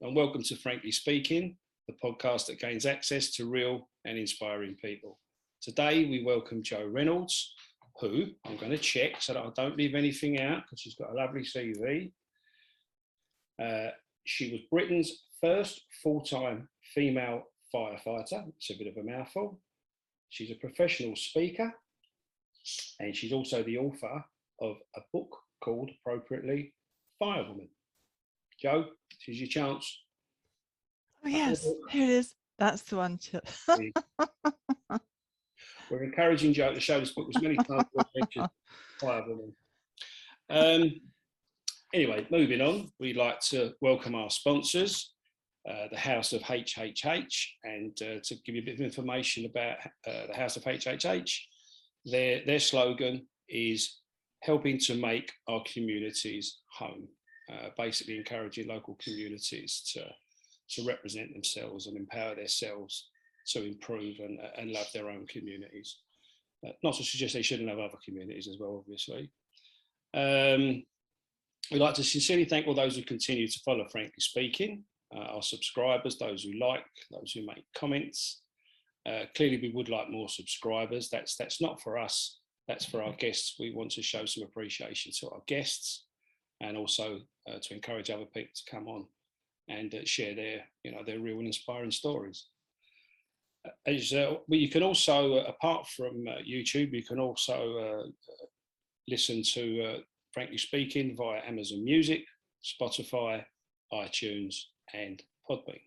and welcome to Frankly Speaking, the podcast that gains access to real and inspiring people. Today we welcome Jo Reynolds, who I'm going to check so that I don't leave anything out because she's got a lovely CV. She was Britain's first full-time female firefighter. It's a bit of a mouthful. She's a professional speaker, and she's also the author of a book called, appropriately, Firewoman. Jo, this is your chance. Oh yes, here it is. That's the one. We're encouraging Jo to show this book as many times as mentioned. Firewoman. Anyway, moving on, we'd like to welcome our sponsors, the House of HHH, and to give you a bit of information about the House of HHH, their slogan is helping to make our communities home, basically encouraging local communities to represent themselves and empower themselves to improve and love their own communities. Not to suggest they shouldn't have other communities as well, obviously. We'd like to sincerely thank all those who continue to follow Frankly Speaking, our subscribers, those who like, those who make comments. Clearly, we would like more subscribers. That's not for us, that's for our guests. We want to show some appreciation to our guests and also to encourage other people to come on and share their real and inspiring stories. You can also, apart from YouTube, you can also listen to Frankly Speaking via Amazon Music, Spotify, iTunes, and Podbean.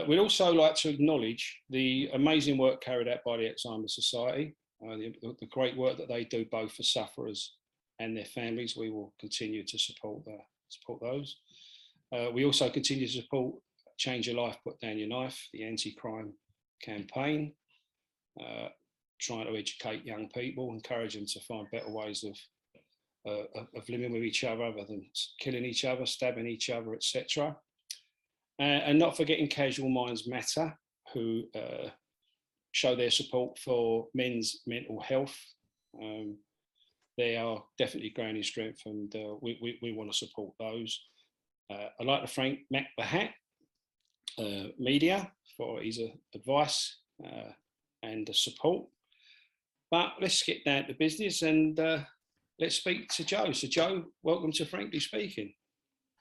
We'd also like to acknowledge the amazing work carried out by the Alzheimer's Society, the great work that they do both for sufferers and their families. We will continue to support those. We also continue to support Change Your Life, Put Down Your Knife, the anti-crime campaign, trying to educate young people, encourage them to find better ways of living with each other other than killing each other, stabbing each other, etc. And not forgetting Casual Minds Matter, who show their support for men's mental health. They are definitely growing in strength, and we want to support those. I'd like to thank Mac the Hat Media for his advice and support. But let's get down to business and let's speak to Jo. So Jo, welcome to Frankly Speaking.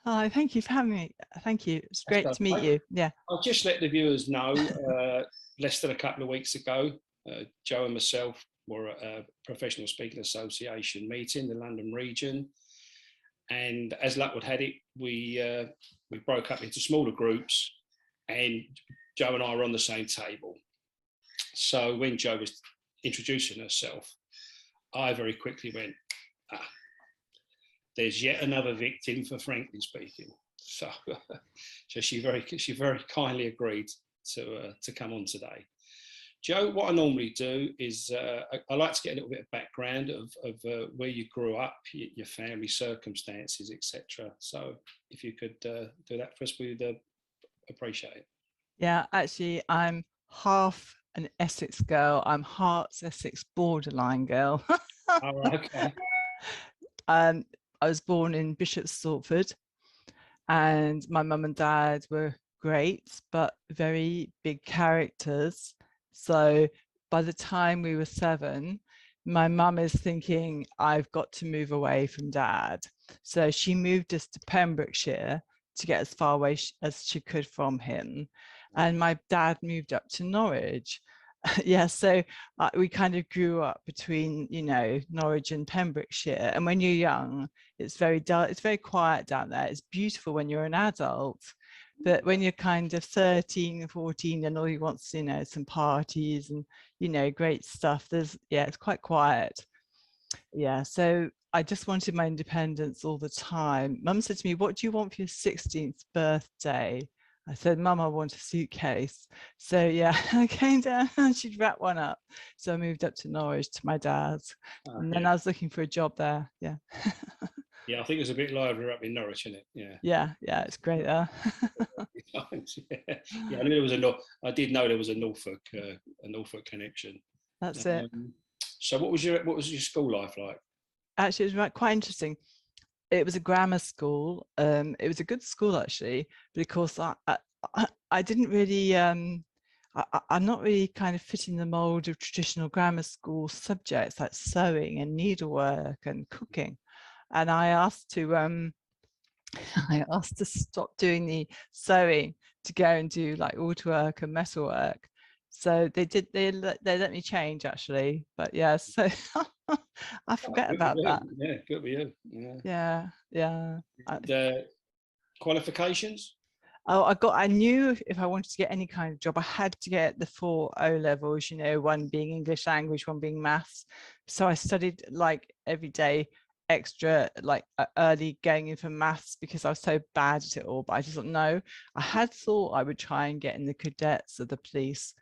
Hi, thank you for having me. Thank you. It's great to meet you. Yeah. I'll just let the viewers know, less than a couple of weeks ago, Jo and myself were at a Professional Speaking Association meeting in the London region. And as luck would have it, we broke up into smaller groups, and Jo and I were on the same table. So when Jo was introducing herself, I very quickly went, there's yet another victim for Frankly Speaking. So she very kindly agreed to come on today. Jo, what I normally do is I like to get a little bit of background of where you grew up, your family circumstances, etc. So if you could do that for us, we'd appreciate it. Yeah, actually, I'm half an Essex girl. I'm Hearts Essex borderline girl. Oh, okay. I was born in Bishop's Stortford, and my mum and dad were great, but very big characters. So by the time we were 7, my mum is thinking, I've got to move away from dad. So she moved us to Pembrokeshire to get as far away as she could from him. And my dad moved up to Norwich. Yeah, so we kind of grew up between, Norwich and Pembrokeshire. And when you're young, it's very dull, it's very quiet down there. It's beautiful when you're an adult. But when you're kind of 13, 14, and all you want is, some parties and, great stuff, it's quite quiet. Yeah, so I just wanted my independence all the time. Mum said to me, what do you want for your 16th birthday? I said, Mum, I want a suitcase. So yeah, I came down and she'd wrap one up. So I moved up to Norwich to my dad's. And then I was looking for a job there. Yeah. Yeah, I think it's a bit livelier up in Norwich, isn't it? Yeah, it's great there. Yeah, I knew there was I did know there was a Norfolk connection. That's it. So what was your school life like? Actually, it was quite interesting. It was a grammar school. It was a good school actually, but of course I didn't really. I'm not really kind of fitting the mold of traditional grammar school subjects like sewing and needlework and cooking, and I asked to I asked to stop doing the sewing to go and do like woodwork and metalwork. So they did. They let me change actually, but yeah. So I Oh, forget good for about that. you. Yeah, good for you. Yeah. Yeah, yeah. The qualifications? Oh, I knew if I wanted to get any kind of job, I had to get the 4 O levels, you know, one being English language, one being maths. So I studied like every day extra, like early going in for maths because I was so bad at it all. But I just don't know. I had thought I would try and get in the cadets of the police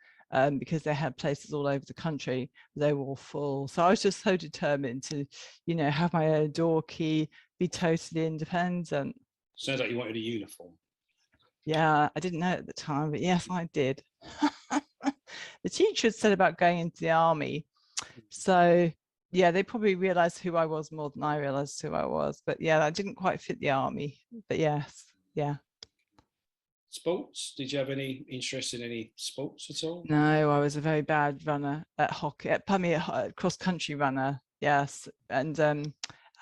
because they had places all over the country. They were all full. So I was just so determined to, you know, have my own door key, be totally independent. Sounds like you wanted a uniform. Yeah, I didn't know at the time, but yes, I did. The teacher had said about going into the army. So yeah, they probably realized who I was more than I realized who I was. But yeah, I didn't quite fit the army. But yes, yeah. Sports? Did you have any interest in any sports at all? No, I was a very bad runner at hockey, pardon me, cross country runner. Yes. And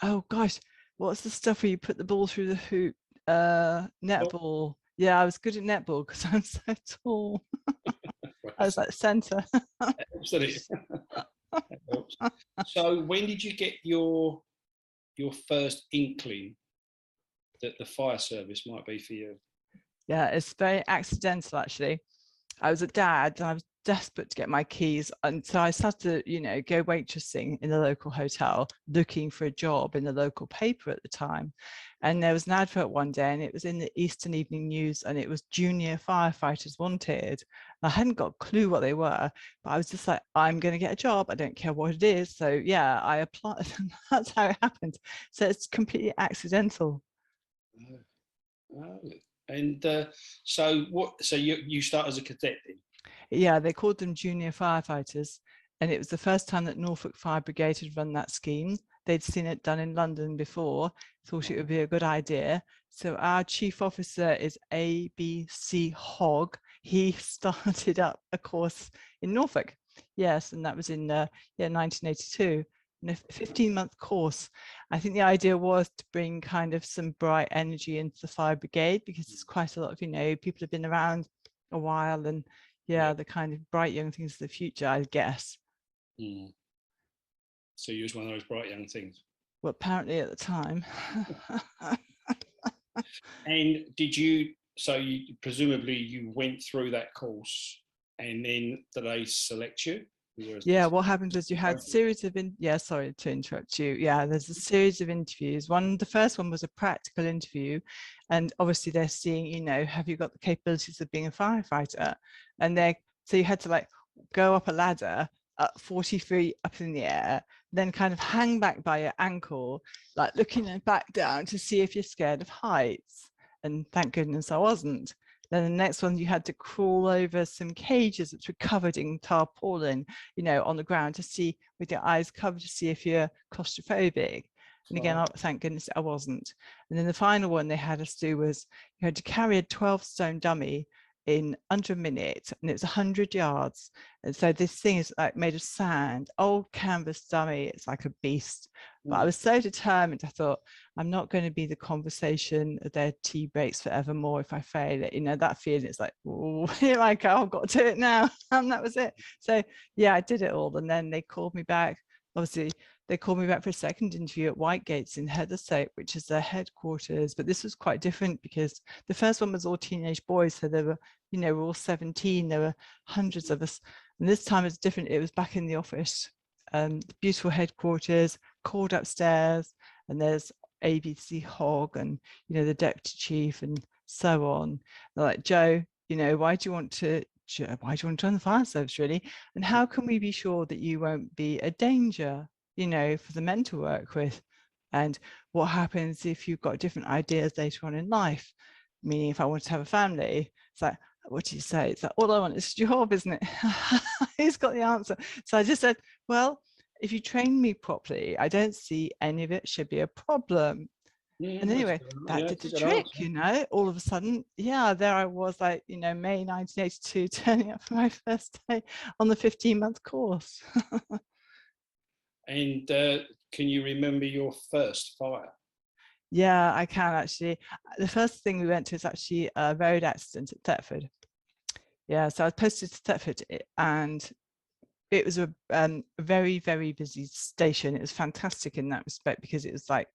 oh gosh, what's the stuff where you put the ball through the hoop? Netball. Yeah, I was good at netball because I'm so tall. I was like centre. Absolutely. So when did you get your first inkling that the fire service might be for you? Yeah, it's very accidental actually. I was a dad and I was desperate to get my keys. And so I started to, you know, go waitressing in the local hotel, looking for a job in the local paper at the time. And there was an advert one day and it was in the Eastern Evening News and it was junior firefighters wanted. I hadn't got a clue what they were, but I was just like, I'm going to get a job. I don't care what it is. So yeah, I applied. That's how it happened. So it's completely accidental. Oh, and so what? So you start as a cadet then? Yeah, they called them junior firefighters. And it was the first time that Norfolk Fire Brigade had run that scheme. They'd seen it done in London before, thought it would be a good idea. So our chief officer is ABC Hogg. He started up a course in Norfolk. Yes, and that was in 1982. And a 15-month course. I think the idea was to bring kind of some bright energy into the fire brigade because there's quite a lot of, you know, people have been around a while and yeah, the kind of bright young things of the future, I guess. Mm. So you was one of those bright young things. Well, apparently at the time. And did you? So you presumably you went through that course, and then did they select you? Yeah, what happened was you had series of sorry to interrupt you. Yeah, there's a series of interviews. The first one was a practical interview, and obviously they're seeing, you know, have you got the capabilities of being a firefighter? And so you had to like go up a ladder at 40 feet up in the air, then kind of hang back by your ankle, like looking back down to see if you're scared of heights. And thank goodness I wasn't. Then the next one, you had to crawl over some cages which were covered in tarpaulin, you know, on the ground to see with your eyes covered to see if you're claustrophobic. And again, thank goodness I wasn't. And then the final one they had us do was you had to carry a 12-stone dummy in under a minute, and it's 100 yards. And so this thing is like made of sand, old canvas dummy. It's like a beast. But I was so determined. I thought, I'm not going to be the conversation of their tea breaks forevermore if I fail it. You know, that feeling, it's like, oh, here I go, I've got to do it now. And that was it. So yeah, I did it all. And then they called me back. Obviously, they called me back for a second interview at Whitegates in Hetherstate, which is their headquarters. But this was quite different because the first one was all teenage boys. So they were, you know, we're all 17. There were hundreds of us. And this time it's different. It was back in the office. Beautiful headquarters, called upstairs, and there's ABC Hogg and, you know, the deputy chief and so on. They're like, Jo, you know, why do you want to join the fire service really? And how can we be sure that you won't be a danger, you know, for the men to work with? And what happens if you've got different ideas later on in life? Meaning if I want to have a family, it's like, what do you say? It's like, all I want is a job, isn't it? Who's got the answer? So I just said, well, if you train me properly, I don't see any of it should be a problem. Yeah, And anyway, that yeah, did it's a the good trick, answer. all of a sudden, yeah, there I was, like, May 1982, turning up for my first day on the 15-month course. And can you remember your first fire? Yeah, I can actually. The first thing we went to is actually a road accident at Thetford. Yeah, so I was posted to Thetford, and it was a very, very busy station. It was fantastic in that respect because it was like,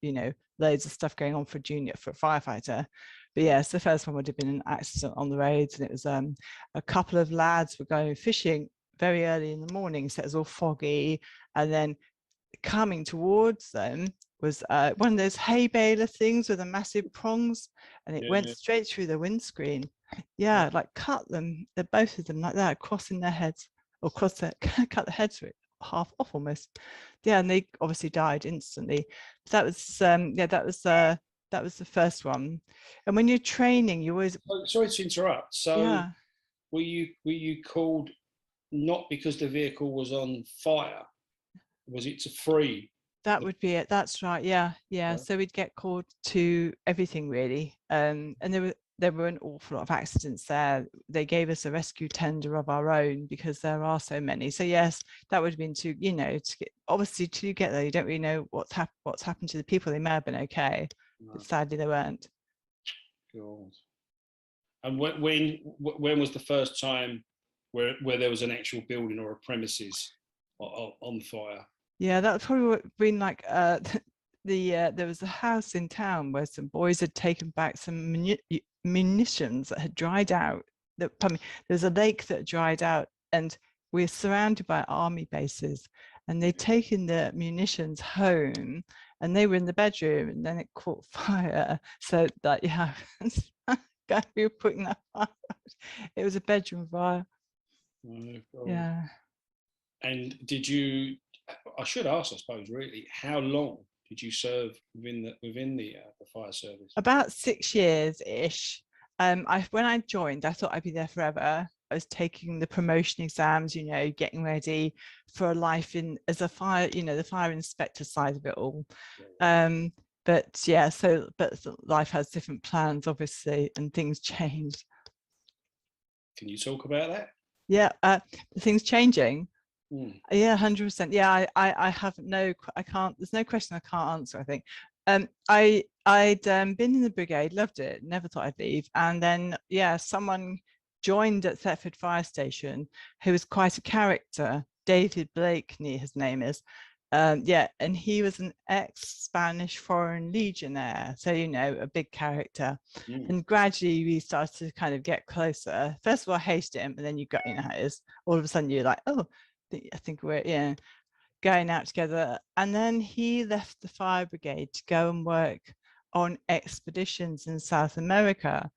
loads of stuff going on for a firefighter. But yes, the first one would have been an accident on the roads, and it was a couple of lads were going fishing very early in the morning, so it was all foggy, and then coming towards them was one of those hay baler things with the massive prongs, and it went Yeah. straight through the windscreen. Yeah, like cut them, both of them like that, crossing their heads, or cut the heads half off almost. Yeah, and they obviously died instantly. That was that was the first one. And when you're training, you always, Oh, sorry to interrupt. So yeah, were you called not because the vehicle was on fire? Was it to free? that would be it. That's right. Yeah, yeah. Uh, So we'd get called to everything really, and there were an awful lot of accidents there. They gave us a rescue tender of our own because there are so many. So yes, that would have been to get, obviously to get there. You don't really know what's happened to the people. They may have been okay, but no, sadly they weren't. God. And when was the first time where there was an actual building or a premises on fire? Yeah, that would probably would have been like there was a house in town where some boys had taken back some munitions that had dried out. Pardon me, there was a lake that dried out, and we're surrounded by army bases, and they'd taken the munitions home, and they were in the bedroom, and then it caught fire. So that, yeah, we were putting that fire out. It was a bedroom fire. Oh, God. Yeah. And did you? I should ask, I suppose, really, how long did you serve within the fire service? About 6 years ish. When I joined, I thought I'd be there forever. I was taking the promotion exams, getting ready for a life in as a fire, the fire inspector side of it all. Um, but yeah, but life has different plans, obviously, and things change. Can you talk about that? Yeah, things changing. Hmm. Yeah, 100%. Yeah, I have no, I can't, there's no question I can't answer, I think. I'd been in the brigade, loved it, never thought I'd leave. And then, yeah, someone joined at Thetford Fire Station who was quite a character, David Blakeney, his name is. Yeah, and he was an ex-Spanish Foreign Legionnaire, so a big character. Hmm. And gradually we started to kind of get closer. First of all, I hated him, and then you got, how it is. All of a sudden you're like, oh, I think we're going out together. And then he left the fire brigade to go and work on expeditions in South America.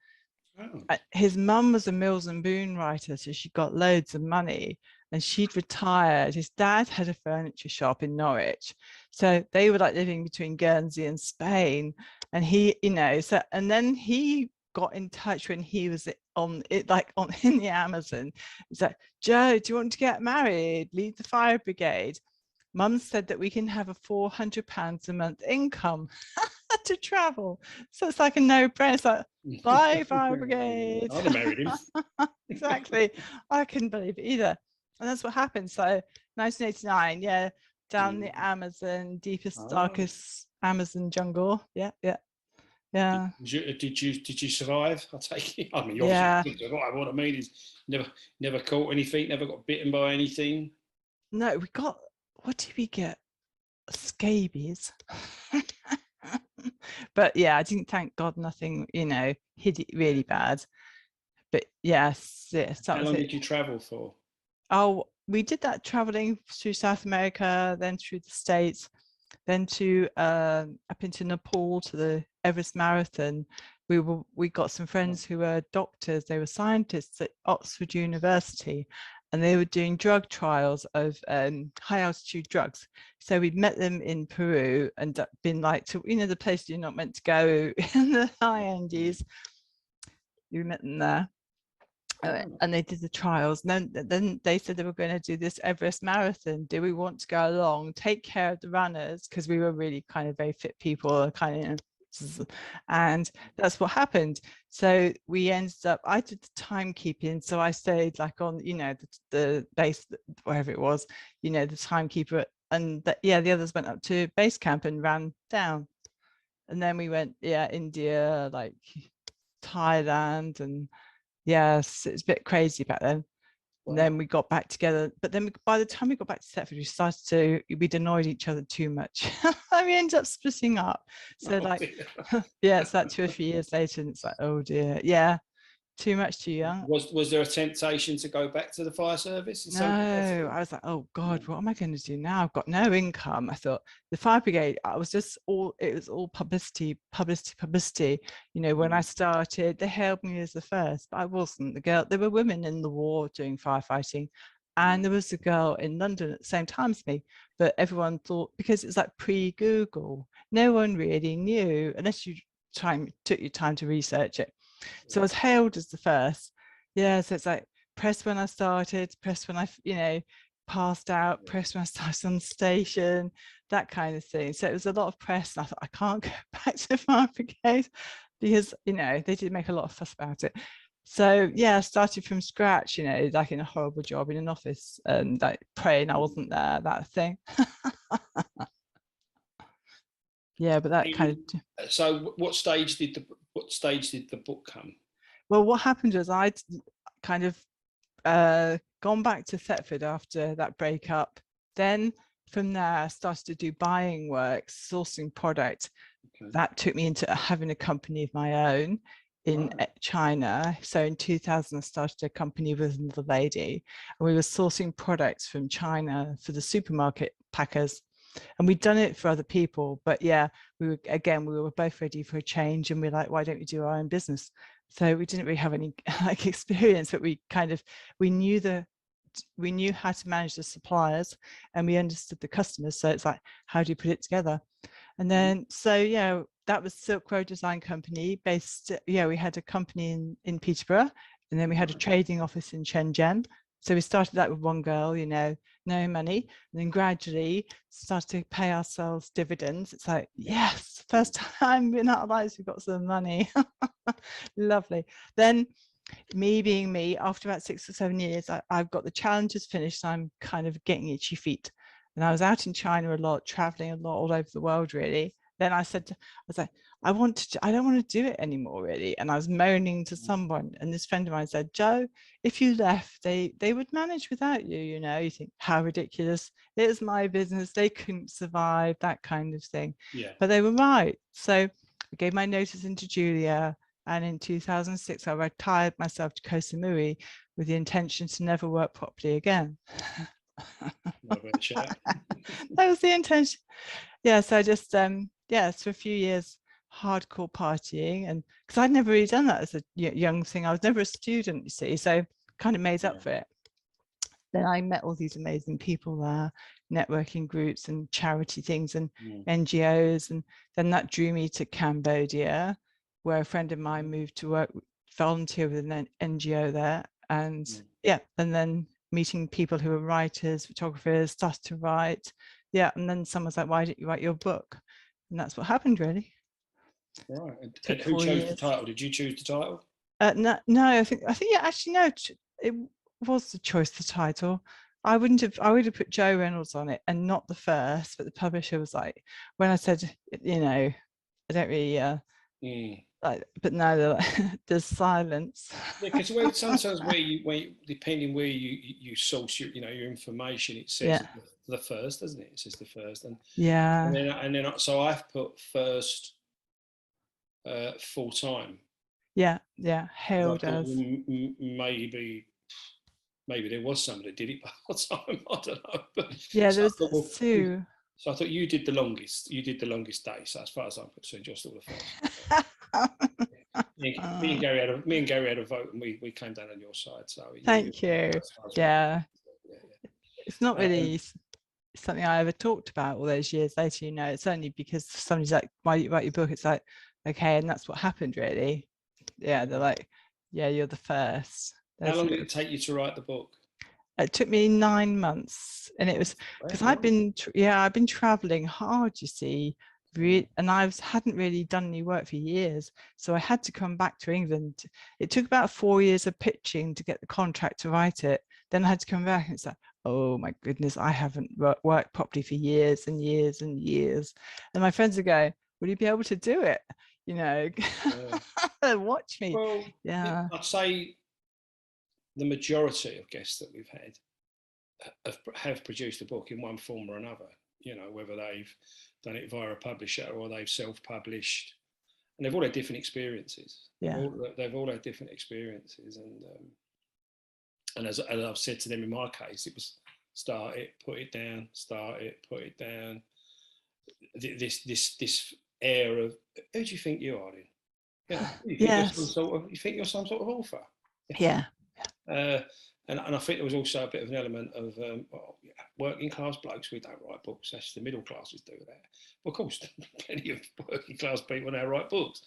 Oh. His mum was a Mills and Boon writer, so she got loads of money, and she'd retired. His dad had a furniture shop in Norwich, so they were like living between Guernsey and Spain. And he, and then he got in touch when he was on it, like on in the Amazon. He's like, Jo, do you want to get married? Lead the fire brigade. Mum said that we can have a £400 a month income to travel. So it's like a no-brainer. It's like, bye, fire brigade. I'd have married him. Exactly. I couldn't believe it either. And that's what happened. So 1989, yeah, down the Amazon, deepest, darkest Amazon jungle. Yeah, yeah, yeah. Did you survive? I take it. I mean, you obviously Yeah. didn't survive. What I mean is, never caught anything. Never got bitten by anything. No, what did we get? Scabies. But yeah, I didn't, thank God, nothing, hit it really bad. But yes, that How was long it. did you travel for? Oh, we did that traveling through South America, then through the States, then to up into Nepal to the Everest Marathon. We got some friends who were doctors. They were scientists at Oxford University, and they were doing drug trials of high altitude drugs. So we'd met them in Peru and been like to the place you're not meant to go in the high Andes. We met them there. And they did the trials. And then they said they were going to do this Everest Marathon. Do we want to go along? Take care of the runners, because we were really kind of very fit people, kind of And that's what happened. So we ended up, I did the timekeeping, so I stayed like on, you know, the base, wherever it was, you know, the timekeeper, and yeah, the others went up to base camp and ran down. And then we went, yeah, India, like Thailand, and yes, it's a bit crazy back then. And then we got back together, but then by the time we got back to Thetford, we'd annoyed each other too much. We ended up splitting up. So yeah, it's like 2 or 3 years later, and it's like, oh dear, yeah, too much too young. Was there a temptation to go back to the fire service? No, I was like, oh God, what am I going to do now? I've got no income. I thought the fire brigade, it was all publicity. You know, when I started, they hailed me as the first, but I wasn't the girl. There were women in the war doing firefighting, and there was a girl in London at the same time as me, but everyone thought, because it's like pre-Google, no one really knew unless you took your time to research it. So I was hailed as the first. Yeah, so it's like, press when I started, press when I, you know, passed out, press when I started on the station, that kind of thing. So it was a lot of press, and I thought, I can't go back to the fire brigade, because, you know, they did make a lot of fuss about it. So yeah, I started from scratch, you know, like in a horrible job in an office, and like praying I wasn't there, that thing. Yeah, but that kind of. So what stage did the book come? Well, what happened was I'd kind of gone back to Thetford after that breakup. Then from there, I started to do buying work, sourcing product. That took me into having a company of my own in China. So in 2000, I started a company with another lady, and we were sourcing products from China for the supermarket packers. And we'd done it for other people, but yeah, we were both ready for a change, and we're like, why don't we do our own business? So we didn't really have any like experience, but we knew how to manage the suppliers, and we understood the customers. So it's like, how do you put it together? And then, so yeah, that was Silk Road Design Company based. Yeah, we had a company in Peterborough, and then we had a trading office in Shenzhen. So we started that with one girl, you know, no money, and then gradually started to pay ourselves dividends. It's like, yes, first time in our lives we've got some money. Lovely. Then me being me, after about 6 or 7 years, I've got the challenges finished. I'm kind of getting itchy feet. And I was out in China a lot, traveling a lot all over the world, really. Then I was like, I don't want to do it anymore, really. And I was moaning to someone, and this friend of mine said, Jo, if you left, they would manage without you, you know. You think, how ridiculous. It was my business. They couldn't survive, that kind of thing. Yeah. But they were right. So I gave my notice into Julia. And in 2006, I retired myself to Koh Samui with the intention to never work properly again. That was the intention. Yeah, so I just, yeah, so for a few years, hardcore partying, and because I'd never really done that as a young thing. I was never a student, you see, so kind of made up for it. Then I met all these amazing people there, networking groups and charity things and NGOs. And then that drew me to Cambodia, where a friend of mine moved to work, volunteer with an NGO there. And yeah, and then meeting people who were writers, photographers, started to write. Yeah, and then someone's like, why didn't you write your book? And that's what happened, really. Right. And who chose the title? Did you choose the title? No, I think yeah, actually no, it was the choice of the title. I would have put Jo Reynolds on it and not the first, but the publisher was like, when I said, you know, I don't really like, but no, there's silence. Yeah, because sometimes depending where you source your information, it says the first, doesn't it? It says the first, and then so I've put first full time. Yeah, hailed as. Maybe there was somebody that did it part time. I don't know. But yeah, there was Sue. So I thought you did the longest. You did the longest day. So as far as I'm concerned, you're still the first. me and Gary had a vote, and we came down on your side. So thank you. Yeah. It's not really something I ever talked about all those years later. You know, it's only because somebody's like, "Why don't you write your book?" It's like, okay, and that's what happened, really. Yeah, they're like, "Yeah, you're the first." How long did it take you to write the book? It took me 9 months, and it was because I've been traveling hard, you see, And I hadn't really done any work for years, so I had to come back to England. It took about 4 years of pitching to get the contract to write it. Then I had to come back, and it's like, oh my goodness, I haven't worked properly for years and years and years. And my friends would go, will you be able to do it? You know, watch me. Well, yeah, I'd say the majority of guests that we've had have produced a book in one form or another, you know, whether they've done it via a publisher or they've self-published, and they've all had different experiences. Yeah. They've all had different experiences, and as I've said to them, in my case, it was start it, put it down, start it, put it down. This air of, who do you think you are, then? You think yes. you think you're some sort of author? Yeah. And I think there was also a bit of an element of working class blokes, we don't write books. That's the middle classes do that. Well, of course, plenty of working class people now write books,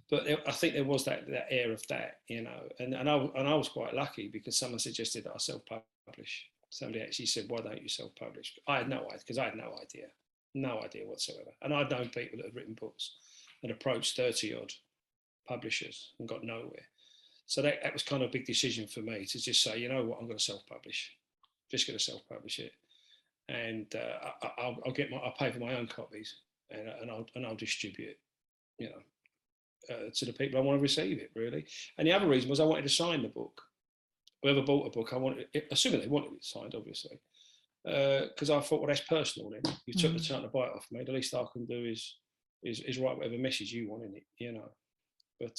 but I think there was that air of that, you know. And I was quite lucky because someone suggested that I self-publish. Somebody actually said, "Why don't you self-publish?" I had no idea, because I had no idea whatsoever. And I'd known people that had written books and approached 30-odd publishers and got nowhere. So that was kind of a big decision for me to just say, you know what, I'm going to self-publish. Just going to self-publish it, and I'll pay for my own copies, and I'll distribute, you know, to the people I want to receive it, really. And the other reason was I wanted to sign the book. Whoever bought a book, I wanted, assuming they wanted it signed, obviously, because I thought, well, that's personal. Then you took the time to buy it off me. The least I can do is write whatever message you want in it, you know. But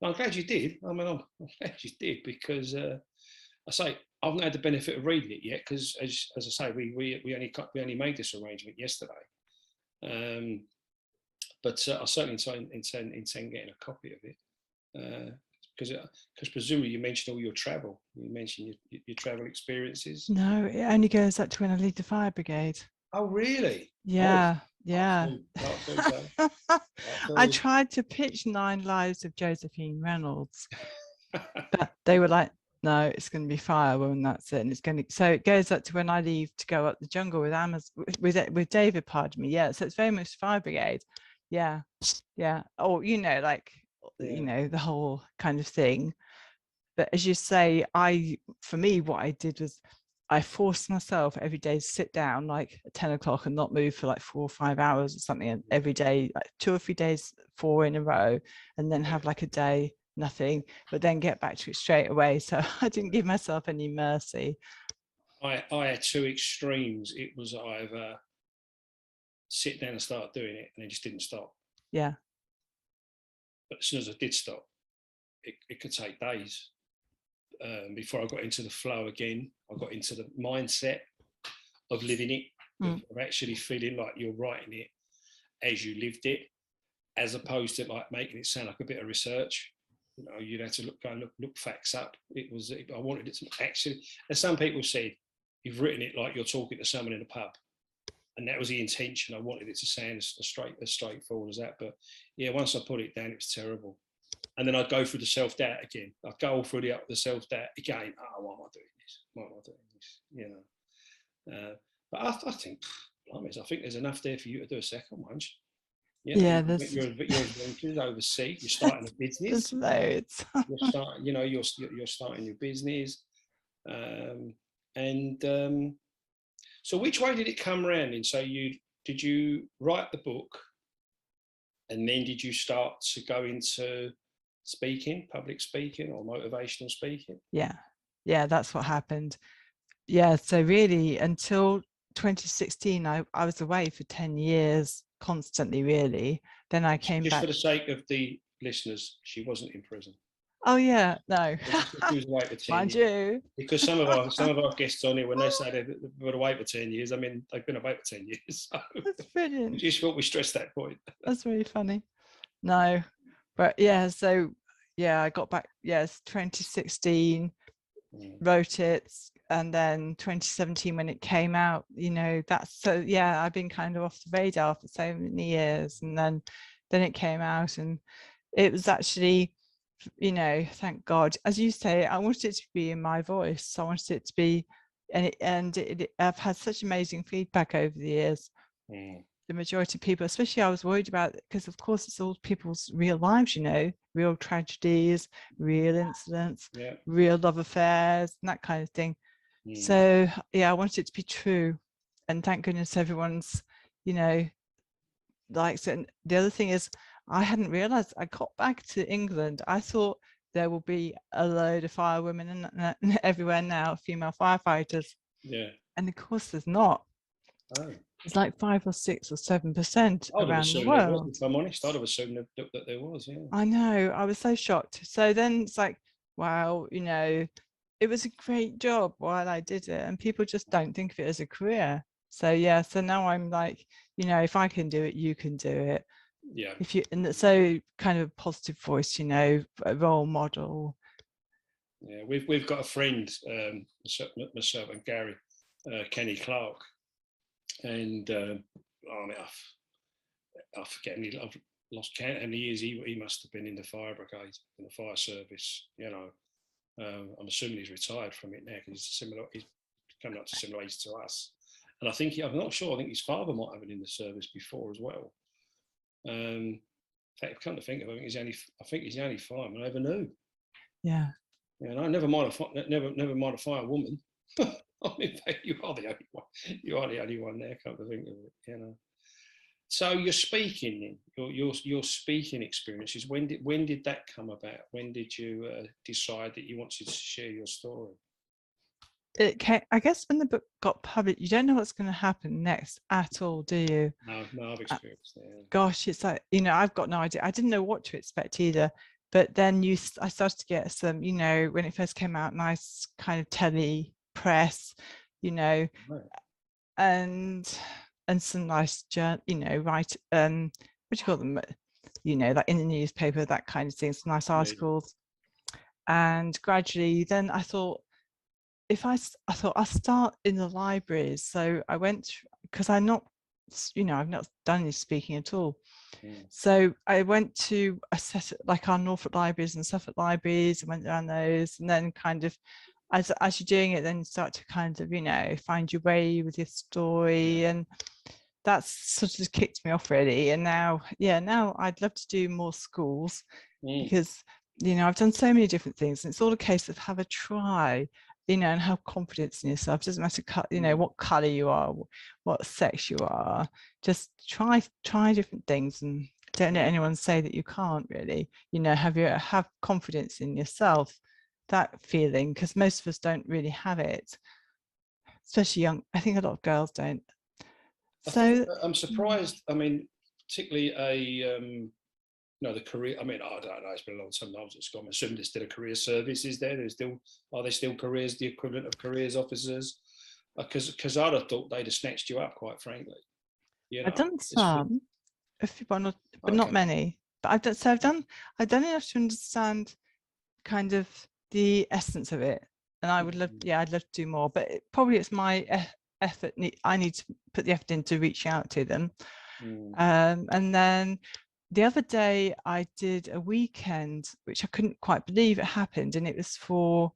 I'm glad you did. I mean, I'm glad you did, because I say I've not had the benefit of reading it yet, because as I say, we only made this arrangement yesterday. But I certainly intend getting a copy of it, because presumably you mentioned all your travel. You mentioned your travel experiences. No, it only goes up to when I leave the fire brigade. Oh, really? Yeah. Oh, yeah. I tried to pitch 9 Lives of Josephine Reynolds, but they were like, no, it's going to be fire when that's it, and it's going to. So it goes up to when I leave to go up the jungle with with David. Pardon me. Yeah. So it's very much fire brigade. Yeah. Yeah. Or you know, like you know, the whole kind of thing. But as you say, for me, what I did was I forced myself every day to sit down like at 10 o'clock and not move for like 4 or 5 hours or something. And every day, like 2 or 3 days, 4 in a row, and then have like a day, nothing, but then get back to it straight away. So I didn't give myself any mercy. I had 2 extremes. It was either sit down and start doing it, and then just didn't stop. Yeah. But as soon as I did stop, it could take days. Before I got into the flow again, I got into the mindset of living it, of actually feeling like you're writing it as you lived it, as opposed to like making it sound like a bit of research. You know, you'd have to look facts up. I wanted it to actually, as some people said, you've written it like you're talking to someone in a pub, and that was the intention. I wanted it to sound as straightforward as that. But yeah, once I put it down, it was terrible. And then I'd go through the self-doubt again. I'd go all through the self-doubt again. Oh, why am I doing this? Why am I doing this? You know. But I think there's enough there for you to do a second one. You know, yeah, your adventures overseas. You're starting a business. There's loads. You're starting your business. So which way did it come around? And so did you write the book, and then did you start to go into public speaking or motivational speaking? Yeah, that's what happened. Yeah, so really until 2016 I was away for 10 years constantly, really. Then I came back. Just for the sake of the listeners, she wasn't in prison. Oh yeah, no. She was away for 10 Mind years. you. Because some of our guests on here, when they say they've been away for 10 years, I mean, they've been away for 10 years. So that's brilliant. We just thought we stressed that point. That's really funny. No, but yeah, so yeah, I got back, yes, 2016, wrote it, and then 2017 when it came out, you know, that's so yeah, I've been kind of off the radar for so many years, and then it came out, and it was actually, you know, thank God, as you say, I wanted it to be in my voice. I wanted it to be, and I've had such amazing feedback over the years. the majority of people, especially I was worried about, because of course it's all people's real lives, you know, real tragedies, real incidents, Yeah. real love affairs, and that kind of thing. So yeah, I wanted it to be true, and thank goodness everyone's, you know, likes it. And the other thing is, I hadn't realized, I got back to England, I thought there will be a load of firewomen and everywhere now, female firefighters. Yeah. And of course there's not. Oh. It's like 5 or 6 or 7% I would have around the assumed there was, world. if I'm honest. I'd have assumed that there was, yeah. I know, I was so shocked. So then it's like, wow, you know, it was a great job while I did it, and people just don't think of it as a career. So yeah, so now I'm like, you know, if I can do it, you can do it. Yeah. If you, and so kind of a positive voice, you know, a role model. Yeah, we've got a friend, myself and Gary, Kenny Clark, and I mean, I forget, I've lost count how many years he must have been in the fire brigade, in the fire service. You know, I'm assuming he's retired from it now because he's coming up to similar age to us. And I think I'm not sure. I think his father might have been in the service before as well. In fact, come to think of it, I think he's the only fireman I ever knew. Yeah. You know, never mind a fire woman. I mean, you are the only one. You are the only one there. Come to think of it, you know. So your speaking, your speaking experiences. When did that come about? When did you decide that you wanted to share your story? It came, I guess when the book got published, you don't know what's going to happen next at all, do you? No, I've experienced that. Yeah. Gosh, it's like, you know, I've got no idea. I didn't know what to expect either. But then I started to get some, you know, when it first came out, nice kind of telly press, you know, Right. and some nice, you know, what do you call them? You know, like in the newspaper, that kind of thing, some nice articles. And gradually, then I thought, I thought I'll start in the libraries. So I went, because I'm not, you know, I've not done any speaking at all. So I went to assess like our Norfolk libraries and Suffolk libraries, and went around those, and then kind of as you're doing it, then you start to kind of, you know, find your way with your story, and that's sort of kicked me off really. And now, yeah, now I'd love to do more schools because, you know, I've done so many different things, and it's all a case of have a try, you know, and have confidence in yourself. It doesn't matter, you know, what color you are, what sex you are, just try different things, and don't let anyone say that you can't really, you know, have confidence in yourself, that feeling, because most of us don't really have it, especially young. I think a lot of girls don't. So I'm surprised. I mean, particularly you know, the career. I mean, I don't know. It's been a long time since I was at school. I'm assuming there's still a career service. Is there? Are there still careers, the equivalent of careers officers? Because I'd have thought they'd have snatched you up, quite frankly. You know, I've done some, but not okay. many. But I've done enough to understand kind of the essence of it, and I would love, yeah, I'd love to do more. But it's my effort. I need to put the effort in to reach out to them. And then the other day I did a weekend, which I couldn't quite believe it happened, and it was for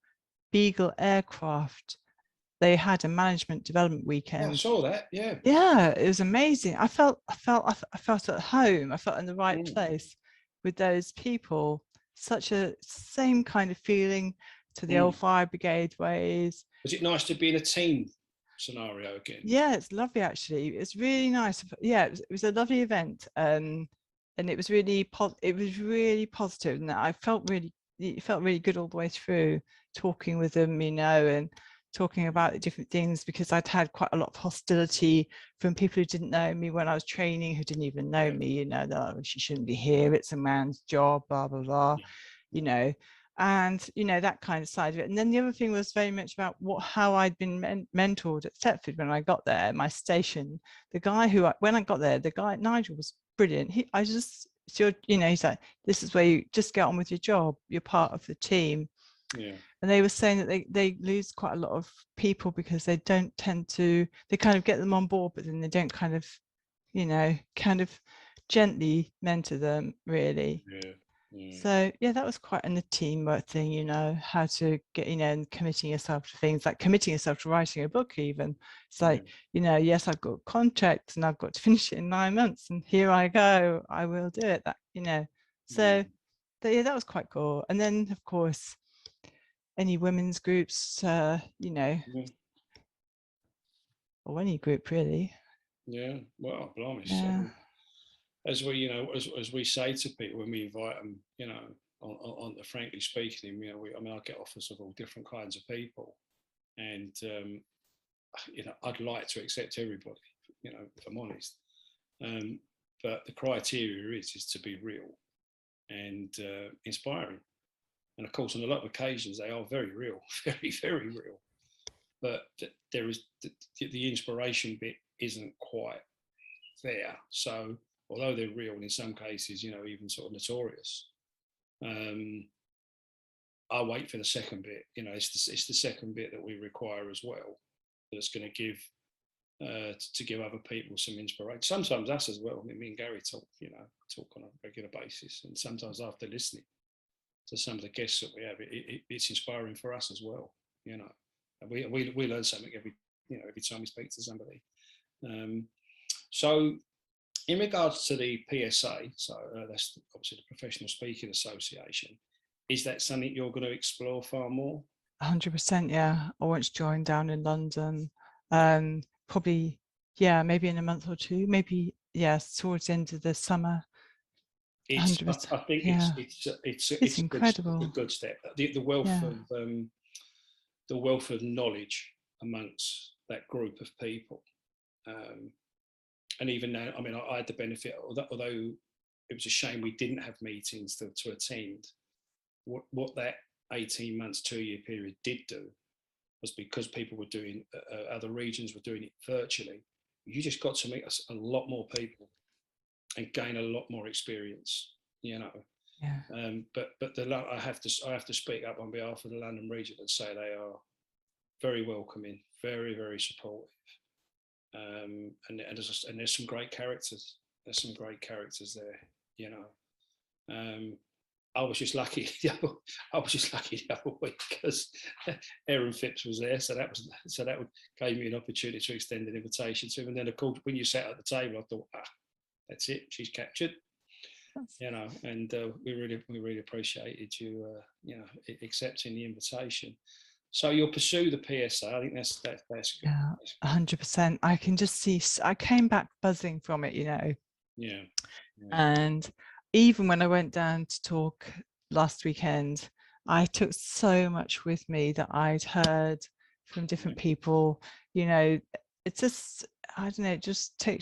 Beagle Aircraft. They had a management development weekend. Yeah, I saw that. Yeah. Yeah, it was amazing. I felt at home. I felt in the right place with those people. Such a same kind of feeling to the old fire brigade ways. Was it nice to be in a team scenario again? Yeah, it's lovely actually. It's really nice. Yeah, it was a lovely event, and it was really positive, and it felt really good all the way through, talking with them, you know, and talking about the different things, because I'd had quite a lot of hostility from people who didn't know me when I was training, who didn't even know me, you know, that, oh, she shouldn't be here, it's a man's job, blah blah blah, you know, and you know, that kind of side of it. And then the other thing was very much about how I'd been mentored at Thetford when I got there, my station. The guy when I got there, the guy Nigel was brilliant. You know, he's like, this is where you just get on with your job, you're part of the team. And they were saying that they lose quite a lot of people because they don't tend to, they kind of get them on board, but then they don't kind of, you know, kind of gently mentor them really. So yeah, that was quite a teamwork thing, you know, how to get, you know, and committing yourself to things, like committing yourself to writing a book even. It's like, you know, yes, I've got contracts and I've got to finish it in 9 months, and here I go, I will do it, that, you know. So yeah, that was quite cool. And then of course, any women's groups, you know, or any group really. Yeah, well, blimey. Yeah. As we, you know, as we say to people when we invite them, you know, on the Frankly Speaking, you know, I mean, I get offers of all different kinds of people, and you know, I'd like to accept everybody, you know, if I'm honest. But the criteria is to be real and inspiring, and of course, on a lot of occasions, they are very real, very, very real. But there is the inspiration bit isn't quite there. So although they're real, and in some cases, you know, even sort of notorious, I wait for the second bit. You know, it's the second bit that we require as well. That's going to give to give other people some inspiration. Sometimes us as well. I mean, me and Gary talk, you know, talk on a regular basis, and sometimes after listening to some of the guests that we have, it's inspiring for us as well. You know, and we learn something every time we speak to somebody. So in regards to the PSA, so that's obviously the Professional Speaking Association, is that something you're going to explore far more? 100%, yeah. I want to join down in London. Probably, yeah, maybe in a month or two, maybe, yes, towards the end of the summer. It's, 100%, I think yeah. it's incredible. a good step. The wealth of the wealth of knowledge amongst that group of people, and even now, I mean, I had the benefit, although it was a shame we didn't have meetings to attend. What that 18 months, 2-year period did do was, because people were doing, other regions were doing it virtually, you just got to meet a lot more people and gain a lot more experience, you know. Yeah. But I have to speak up on behalf of the London region and say they are very welcoming, very, very supportive, and there's some great characters. There's some great characters there, you know. I was just lucky. I was just lucky the other week because Erin Phipps was there, so that gave me an opportunity to extend an invitation to him. And then, of course, when you sat at the table, I thought, that's it. She's captured, you know. And we really appreciated you, you know, accepting the invitation. So you'll pursue the PSA. I think that's good. Yeah, 100%. I can just see. I came back buzzing from it, you know. Yeah. And even when I went down to talk last weekend, I took so much with me that I'd heard from different people. You know, it's just, I don't know, it just started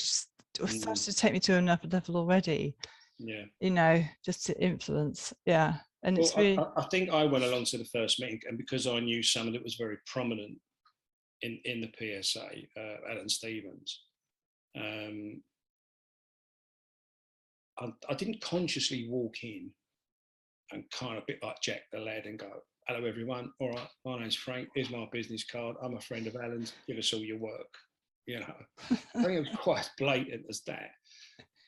to take me to another level already. Yeah. You know, just to influence. Yeah. And well, it's really, I think I went along to the first meeting, and because I knew someone that was very prominent in the PSA, Alan Stevens, I didn't consciously walk in and kind of a bit like Jack the Lad and go, hello everyone, all right, my name's Frank, here's my business card, I'm a friend of Alan's, give us all your work, you know. I think it was quite blatant as that.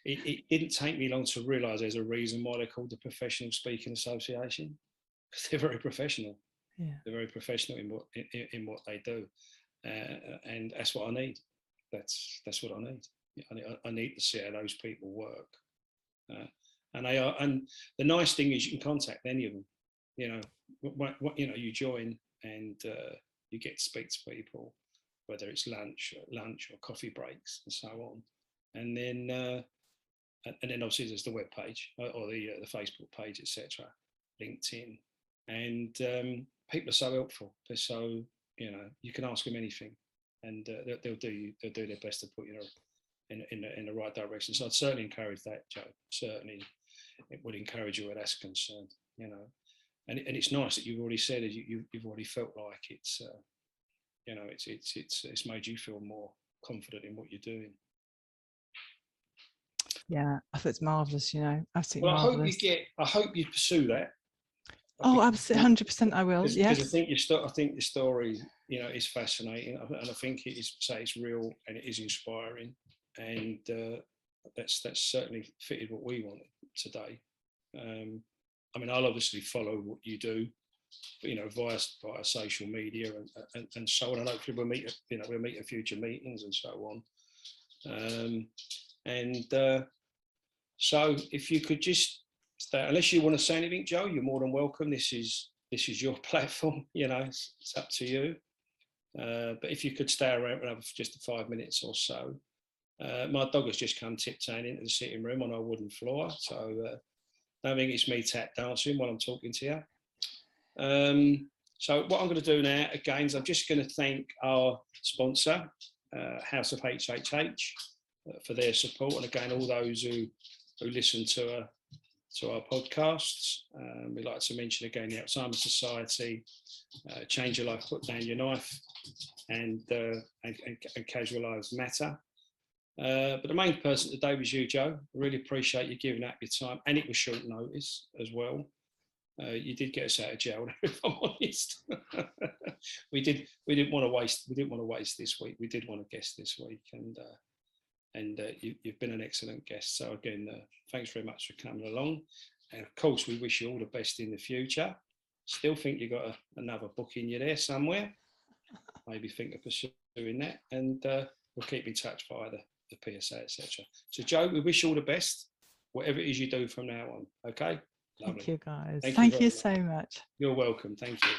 It didn't take me long to realise there's a reason why they're called the Professional Speaking Association, because they're very professional. yeah. They're very professional in what they do, and that's what I need. That's what I need. I need to see how those people work. And they are, and the nice thing is you can contact any of them. You know, you know, you join and you get to speak to people, whether it's lunch or coffee breaks and so on. And then obviously there's the web page or the Facebook page, etc., LinkedIn, and people are so helpful. They're so, you know, you can ask them anything, and they'll do their best to put you in the right direction. So I'd certainly encourage that, Joe. Certainly, it would encourage you where that's concerned. You know, and it's nice that you've already said it. You've already felt like it's, you know, it's made you feel more confident in what you're doing. Yeah, I thought it's marvelous. You know, absolutely Well, marvelous. I hope you pursue that. Oh, absolutely, 100%. I will. Yes, because I think your story, you know, is fascinating, and I think it is, say, it's real and it is inspiring, and that's certainly fitted what we wanted today. I mean, I'll obviously follow what you do, you know, via social media and so on. And hopefully we'll meet, you know, we'll meet at future meetings and so on. So if you could just stay, unless you want to say anything, Jo, you're more than welcome. This is your platform, you know, it's up to you. But if you could stay around for just 5 minutes or so. My dog has just come tiptoeing into the sitting room on our wooden floor, so I don't think it's me tap dancing while I'm talking to you. So what I'm going to do now, again, is I'm just going to thank our sponsor, House of HHH, for their support, and again, all those who listen to our podcasts. We'd like to mention again the Alzheimer's Society, Change Your Life, Put Down Your Knife, and Casual Lives Matter. But the main person today was you, Jo. I really appreciate you giving up your time, and it was short notice as well. You did get us out of jail, if I'm honest. we didn't want to waste this week. We did want a guest this week, and you've been an excellent guest. So again, thanks very much for coming along. And of course, we wish you all the best in the future. Still think you've got another book in you there somewhere. Maybe think of pursuing that, and we'll keep in touch via the PSA, etc. So, Jo, we wish you all the best, whatever it is you do from now on. Okay? Lovely. Thank you, guys. Thank Thank you you so much. You're welcome. Thank you.